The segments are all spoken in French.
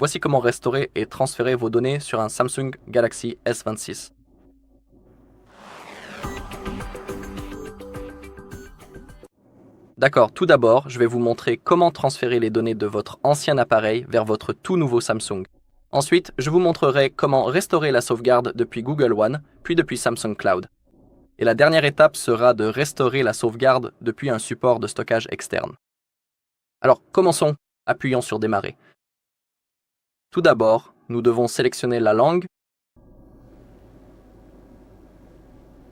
Voici comment restaurer et transférer vos données sur un Samsung Galaxy S26. D'accord, tout d'abord, je vais vous montrer comment transférer les données de votre ancien appareil vers votre tout nouveau Samsung. Ensuite, je vous montrerai comment restaurer la sauvegarde depuis Google One, puis depuis Samsung Cloud. Et la dernière étape sera de restaurer la sauvegarde depuis un support de stockage externe. Alors, commençons. Appuyons sur Démarrer. Tout d'abord, nous devons sélectionner la langue,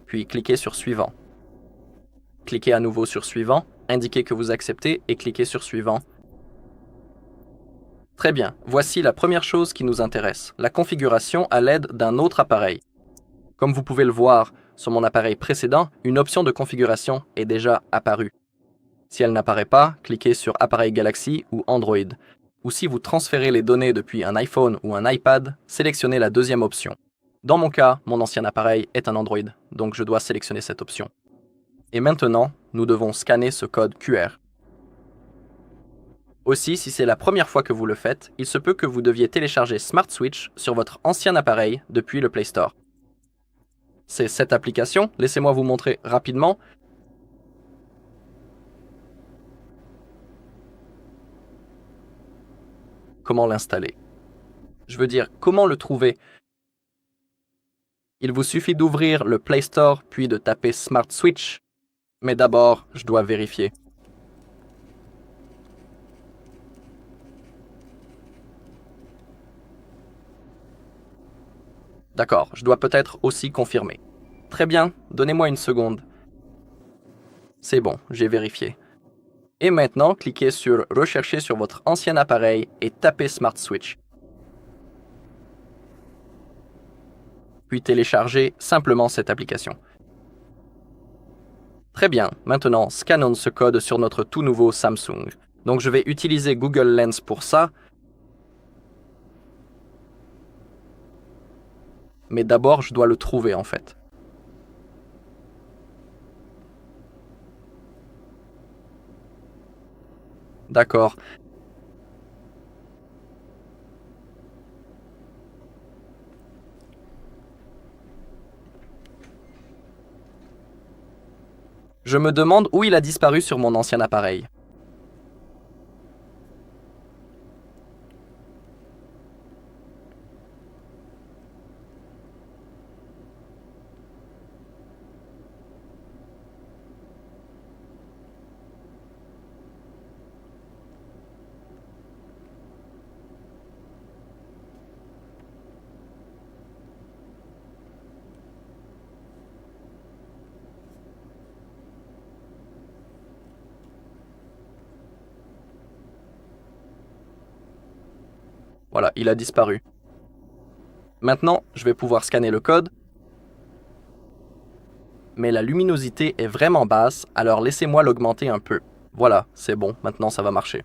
puis cliquer sur Suivant. Cliquez à nouveau sur Suivant, indiquez que vous acceptez et cliquez sur Suivant. Très bien, voici la première chose qui nous intéresse, la configuration à l'aide d'un autre appareil. Comme vous pouvez le voir sur mon appareil précédent, une option de configuration est déjà apparue. Si elle n'apparaît pas, cliquez sur Appareil Galaxy ou Android. Ou si vous transférez les données depuis un iPhone ou un iPad, sélectionnez la deuxième option. Dans mon cas, mon ancien appareil est un Android, donc je dois sélectionner cette option. Et maintenant, nous devons scanner ce code QR. Aussi, si c'est la première fois que vous le faites, il se peut que vous deviez télécharger Smart Switch sur votre ancien appareil depuis le Play Store. C'est cette application, laissez-moi vous montrer rapidement. Comment l'installer. Je veux dire, comment le trouver. Il vous suffit d'ouvrir le Play Store puis de taper Smart Switch. Mais d'abord, je dois vérifier. D'accord, je dois peut-être aussi confirmer. Très bien, donnez-moi une seconde. C'est bon, j'ai vérifié. Et maintenant, cliquez sur Rechercher sur votre ancien appareil et tapez Smart Switch. Puis téléchargez simplement cette application. Très bien, maintenant scannons ce code sur notre tout nouveau Samsung. Donc je vais utiliser Google Lens pour ça. Mais d'abord, je dois le trouver en fait. D'accord. Je me demande où il a disparu sur mon ancien appareil. Voilà, il a disparu. Maintenant, je vais pouvoir scanner le code. Mais la luminosité est vraiment basse, alors laissez-moi l'augmenter un peu. Voilà, c'est bon, maintenant ça va marcher.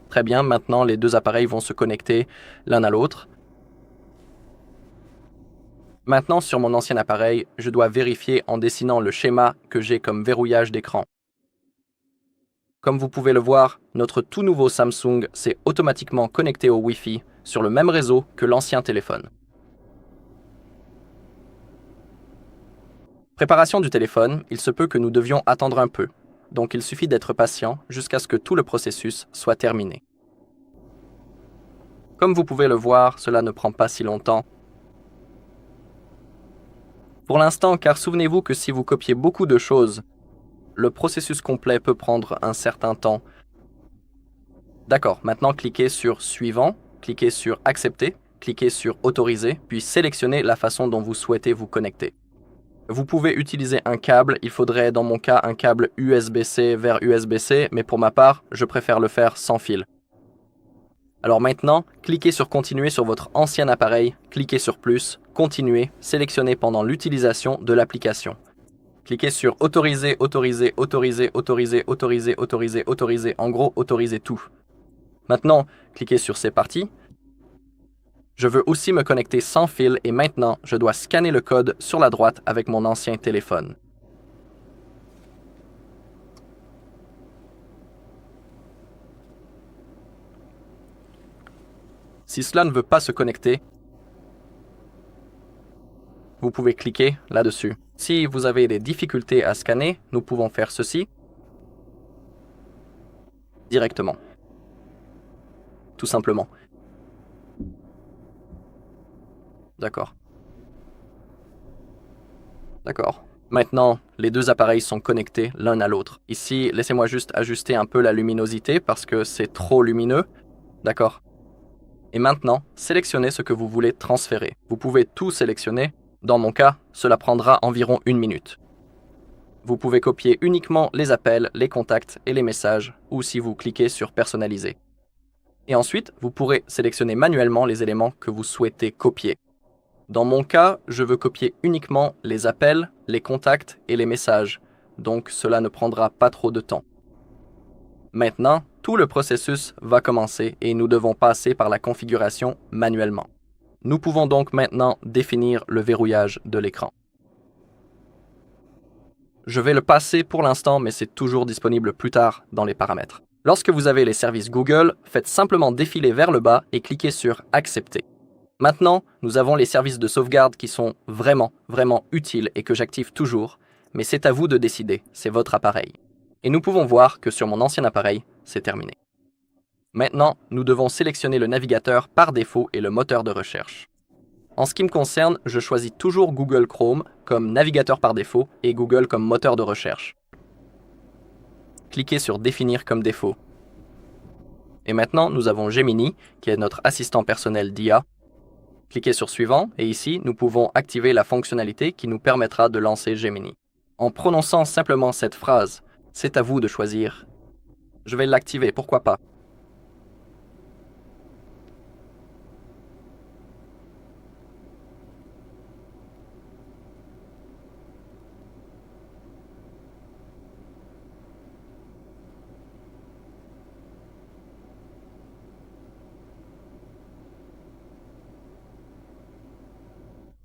Très bien, maintenant les deux appareils vont se connecter l'un à l'autre. Maintenant, sur mon ancien appareil, je dois vérifier en dessinant le schéma que j'ai comme verrouillage d'écran. Comme vous pouvez le voir, notre tout nouveau Samsung s'est automatiquement connecté au Wi-Fi sur le même réseau que l'ancien téléphone. Préparation du téléphone, il se peut que nous devions attendre un peu, donc il suffit d'être patient jusqu'à ce que tout le processus soit terminé. Comme vous pouvez le voir, cela ne prend pas si longtemps. Pour l'instant, car souvenez-vous que si vous copiez beaucoup de choses, le processus complet peut prendre un certain temps. D'accord, maintenant cliquez sur Suivant, cliquez sur Accepter, cliquez sur Autoriser, puis sélectionnez la façon dont vous souhaitez vous connecter. Vous pouvez utiliser un câble, il faudrait dans mon cas un câble USB-C vers USB-C, mais pour ma part, je préfère le faire sans fil. Alors maintenant, cliquez sur Continuer sur votre ancien appareil, cliquez sur Plus, Continuer, sélectionnez pendant l'utilisation de l'application. Cliquez sur Autoriser, Autoriser, Autoriser, Autoriser, Autoriser, Autoriser, Autoriser, en gros, Autoriser tout. Maintenant, cliquez sur C'est parti. Je veux aussi me connecter sans fil et maintenant, je dois scanner le code sur la droite avec mon ancien téléphone. Si cela ne veut pas se connecter, vous pouvez cliquer là-dessus. Si vous avez des difficultés à scanner, nous pouvons faire ceci directement. Tout simplement. D'accord. D'accord. Maintenant, les deux appareils sont connectés l'un à l'autre. Ici, laissez-moi juste ajuster un peu la luminosité parce que c'est trop lumineux. D'accord. Et maintenant, sélectionnez ce que vous voulez transférer. Vous pouvez tout sélectionner. Dans mon cas, cela prendra environ 1 minute. Vous pouvez copier uniquement les appels, les contacts et les messages, ou si vous cliquez sur Personnaliser. Et ensuite, vous pourrez sélectionner manuellement les éléments que vous souhaitez copier. Dans mon cas, je veux copier uniquement les appels, les contacts et les messages, donc cela ne prendra pas trop de temps. Maintenant, tout le processus va commencer et nous devons passer par la configuration manuellement. Nous pouvons donc maintenant définir le verrouillage de l'écran. Je vais le passer pour l'instant, mais c'est toujours disponible plus tard dans les paramètres. Lorsque vous avez les services Google, faites simplement défiler vers le bas et cliquez sur Accepter. Maintenant, nous avons les services de sauvegarde qui sont vraiment utiles et que j'active toujours, mais c'est à vous de décider, c'est votre appareil. Et nous pouvons voir que sur mon ancien appareil, c'est terminé. Maintenant, nous devons sélectionner le navigateur par défaut et le moteur de recherche. En ce qui me concerne, je choisis toujours Google Chrome comme navigateur par défaut et Google comme moteur de recherche. Cliquez sur Définir comme défaut. Et maintenant, nous avons Gemini, qui est notre assistant personnel d'IA. Cliquez sur Suivant et ici, nous pouvons activer la fonctionnalité qui nous permettra de lancer Gemini. En prononçant simplement cette phrase, c'est à vous de choisir. Je vais l'activer, pourquoi pas.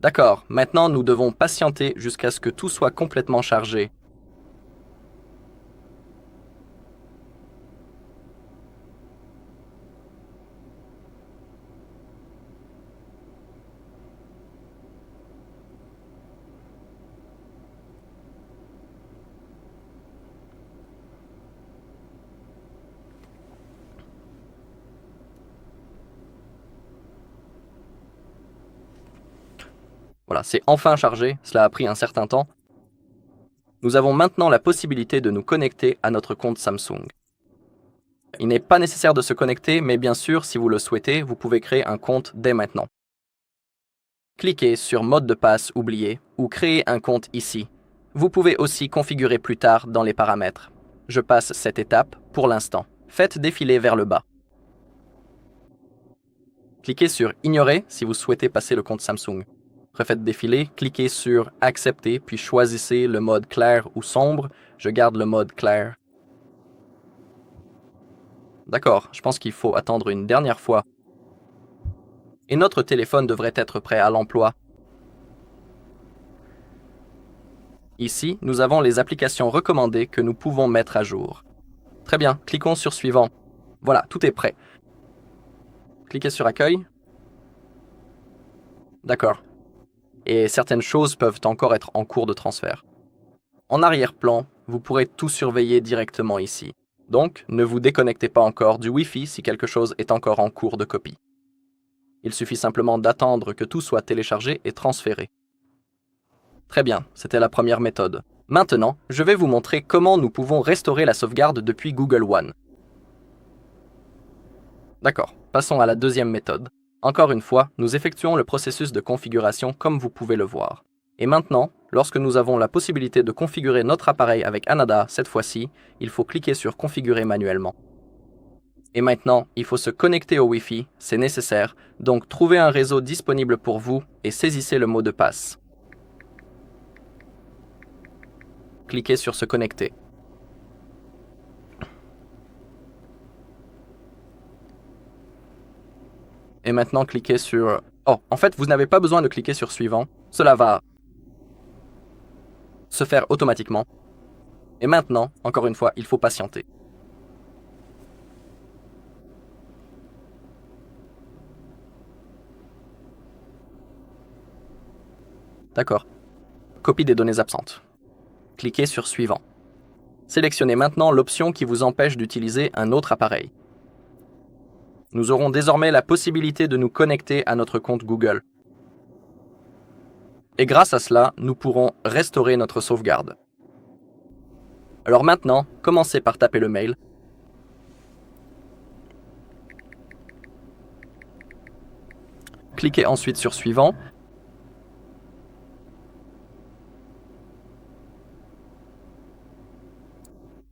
D'accord, maintenant nous devons patienter jusqu'à ce que tout soit complètement chargé. Voilà, c'est enfin chargé, cela a pris un certain temps. Nous avons maintenant la possibilité de nous connecter à notre compte Samsung. Il n'est pas nécessaire de se connecter, mais bien sûr, si vous le souhaitez, vous pouvez créer un compte dès maintenant. Cliquez sur Mode de passe oublié ou créer un compte ici. Vous pouvez aussi configurer plus tard dans les paramètres. Je passe cette étape pour l'instant. Faites défiler vers le bas. Cliquez sur Ignorer si vous souhaitez passer le compte Samsung. Refaites défiler, cliquez sur Accepter, puis choisissez le mode clair ou sombre. Je garde le mode clair. D'accord, je pense qu'il faut attendre une dernière fois. Et notre téléphone devrait être prêt à l'emploi. Ici, nous avons les applications recommandées que nous pouvons mettre à jour. Très bien, cliquons sur Suivant. Voilà, tout est prêt. Cliquez sur Accueil. D'accord. Et certaines choses peuvent encore être en cours de transfert. En arrière-plan, vous pourrez tout surveiller directement ici. Donc, ne vous déconnectez pas encore du Wi-Fi si quelque chose est encore en cours de copie. Il suffit simplement d'attendre que tout soit téléchargé et transféré. Très bien, c'était la première méthode. Maintenant, je vais vous montrer comment nous pouvons restaurer la sauvegarde depuis Google One. D'accord, passons à la deuxième méthode. Encore une fois, nous effectuons le processus de configuration comme vous pouvez le voir. Et maintenant, lorsque nous avons la possibilité de configurer notre appareil avec Anada cette fois-ci, il faut cliquer sur Configurer manuellement. Et maintenant, il faut se connecter au Wi-Fi, c'est nécessaire, donc trouvez un réseau disponible pour vous et saisissez le mot de passe. Cliquez sur Se connecter. Et maintenant, cliquez sur... Oh, en fait, vous n'avez pas besoin de cliquer sur Suivant. Cela va se faire automatiquement. Et maintenant, encore une fois, il faut patienter. D'accord. Copie des données absentes. Cliquez sur Suivant. Sélectionnez maintenant l'option qui vous empêche d'utiliser un autre appareil. Nous aurons désormais la possibilité de nous connecter à notre compte Google. Et grâce à cela, nous pourrons restaurer notre sauvegarde. Alors maintenant, commencez par taper le mail. Cliquez ensuite sur Suivant.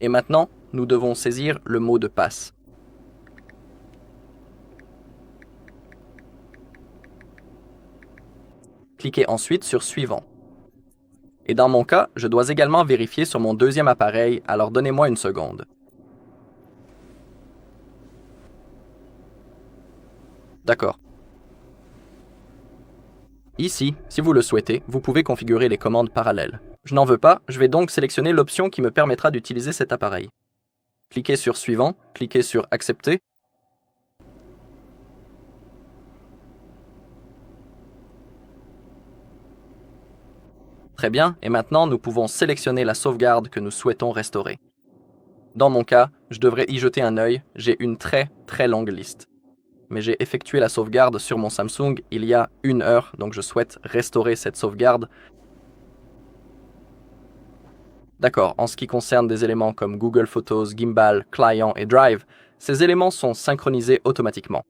Et maintenant, nous devons saisir le mot de passe. Cliquez ensuite sur Suivant. Et dans mon cas, je dois également vérifier sur mon deuxième appareil, alors donnez-moi une seconde. D'accord. Ici, si vous le souhaitez, vous pouvez configurer les commandes parallèles. Je n'en veux pas, je vais donc sélectionner l'option qui me permettra d'utiliser cet appareil. Cliquez sur Suivant, cliquez sur Accepter. Très bien, et maintenant nous pouvons sélectionner la sauvegarde que nous souhaitons restaurer. Dans mon cas, je devrais y jeter un œil, j'ai une très longue liste. Mais j'ai effectué la sauvegarde sur mon Samsung il y a 1 heure, donc je souhaite restaurer cette sauvegarde. D'accord, en ce qui concerne des éléments comme Google Photos, Gimbal, Client et Drive, ces éléments sont synchronisés automatiquement.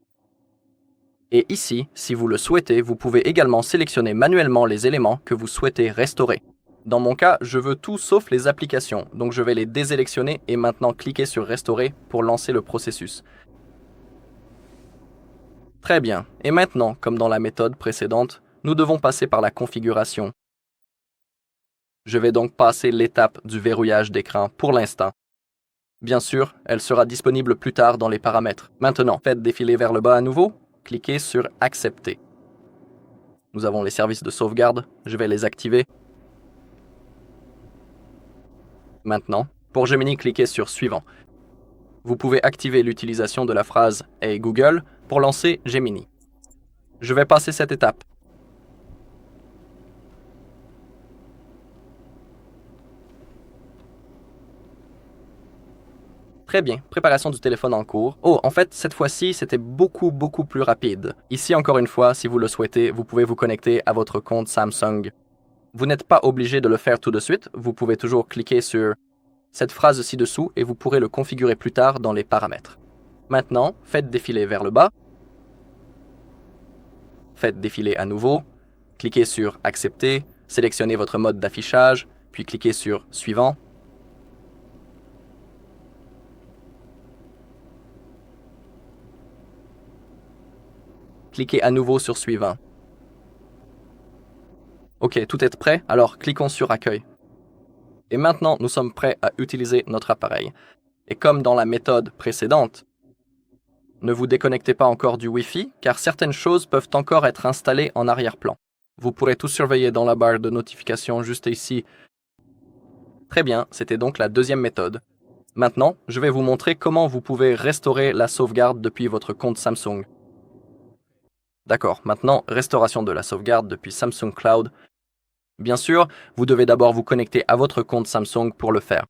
Et ici, si vous le souhaitez, vous pouvez également sélectionner manuellement les éléments que vous souhaitez restaurer. Dans mon cas, je veux tout sauf les applications, donc je vais les désélectionner et maintenant cliquer sur Restaurer pour lancer le processus. Très bien, et maintenant, comme dans la méthode précédente, nous devons passer par la configuration. Je vais donc passer l'étape du verrouillage d'écran pour l'instant. Bien sûr, elle sera disponible plus tard dans les paramètres. Maintenant, faites défiler vers le bas à nouveau. Cliquez sur Accepter. Nous avons les services de sauvegarde, je vais les activer. Maintenant, pour Gemini, cliquez sur Suivant. Vous pouvez activer l'utilisation de la phrase « Hey Google » pour lancer Gemini. Je vais passer cette étape. Très bien, préparation du téléphone en cours. Oh, en fait, cette fois-ci, c'était beaucoup plus rapide. Ici, encore une fois, si vous le souhaitez, vous pouvez vous connecter à votre compte Samsung. Vous n'êtes pas obligé de le faire tout de suite, vous pouvez toujours cliquer sur cette phrase ci-dessous et vous pourrez le configurer plus tard dans les paramètres. Maintenant, faites défiler vers le bas. Faites défiler à nouveau. Cliquez sur Accepter, sélectionnez votre mode d'affichage, puis cliquez sur Suivant. Cliquez à nouveau sur Suivant. Ok, tout est prêt, alors cliquons sur Accueil. Et maintenant, nous sommes prêts à utiliser notre appareil. Et comme dans la méthode précédente, ne vous déconnectez pas encore du Wi-Fi, car certaines choses peuvent encore être installées en arrière-plan. Vous pourrez tout surveiller dans la barre de notification juste ici. Très bien, c'était donc la deuxième méthode. Maintenant, je vais vous montrer comment vous pouvez restaurer la sauvegarde depuis votre compte Samsung. D'accord, maintenant, restauration de la sauvegarde depuis Samsung Cloud. Bien sûr, vous devez d'abord vous connecter à votre compte Samsung pour le faire.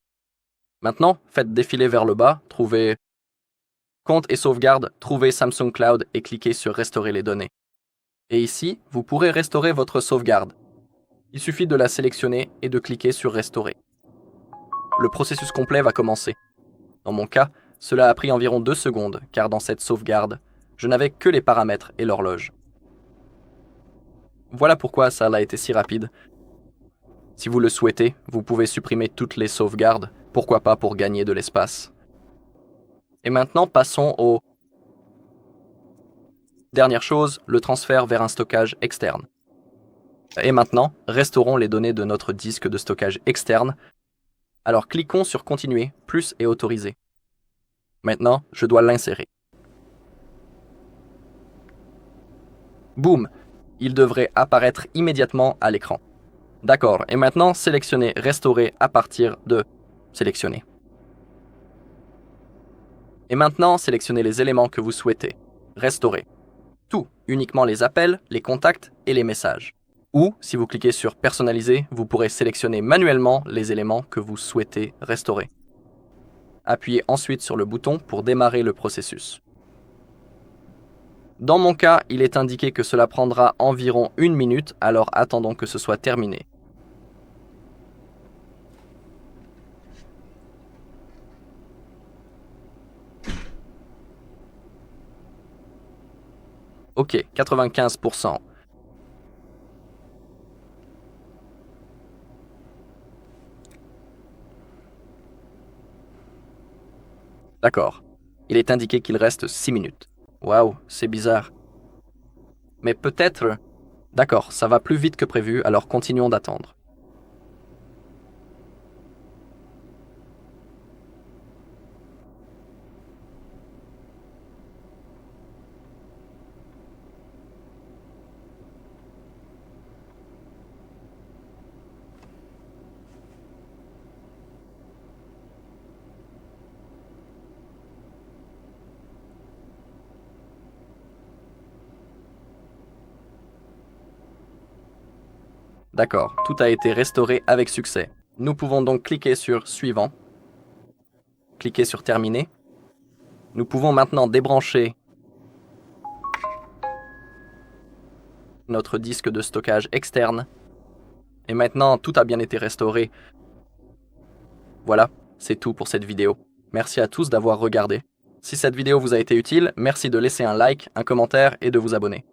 Maintenant, faites défiler vers le bas, trouvez Compte et sauvegarde, trouvez Samsung Cloud et cliquez sur Restaurer les données. Et ici, vous pourrez restaurer votre sauvegarde. Il suffit de la sélectionner et de cliquer sur Restaurer. Le processus complet va commencer. Dans mon cas, cela a pris environ 2 secondes, car dans cette sauvegarde, je n'avais que les paramètres et l'horloge. Voilà pourquoi ça a été si rapide. Si vous le souhaitez, vous pouvez supprimer toutes les sauvegardes, pourquoi pas pour gagner de l'espace. Et maintenant, passons au... Dernière chose, le transfert vers un stockage externe. Et maintenant, restaurons les données de notre disque de stockage externe. Alors cliquons sur Continuer, plus et Autoriser. Maintenant, je dois l'insérer. Boum! Il devrait apparaître immédiatement à l'écran. D'accord, et maintenant, sélectionnez Restaurer à partir de Sélectionner. Et maintenant, sélectionnez les éléments que vous souhaitez. Restaurer. Tout, uniquement les appels, les contacts et les messages. Ou, si vous cliquez sur Personnaliser, vous pourrez sélectionner manuellement les éléments que vous souhaitez restaurer. Appuyez ensuite sur le bouton pour démarrer le processus. Dans mon cas, il est indiqué que cela prendra environ 1 minute, alors attendons que ce soit terminé. Ok, 95%. D'accord. Il est indiqué qu'il reste 6 minutes. Waouh, c'est bizarre. Mais peut-être... D'accord, ça va plus vite que prévu, alors continuons d'attendre. D'accord, tout a été restauré avec succès. Nous pouvons donc cliquer sur Suivant, cliquer sur Terminer. Nous pouvons maintenant débrancher notre disque de stockage externe. Et maintenant, tout a bien été restauré. Voilà, c'est tout pour cette vidéo. Merci à tous d'avoir regardé. Si cette vidéo vous a été utile, merci de laisser un like, un commentaire et de vous abonner.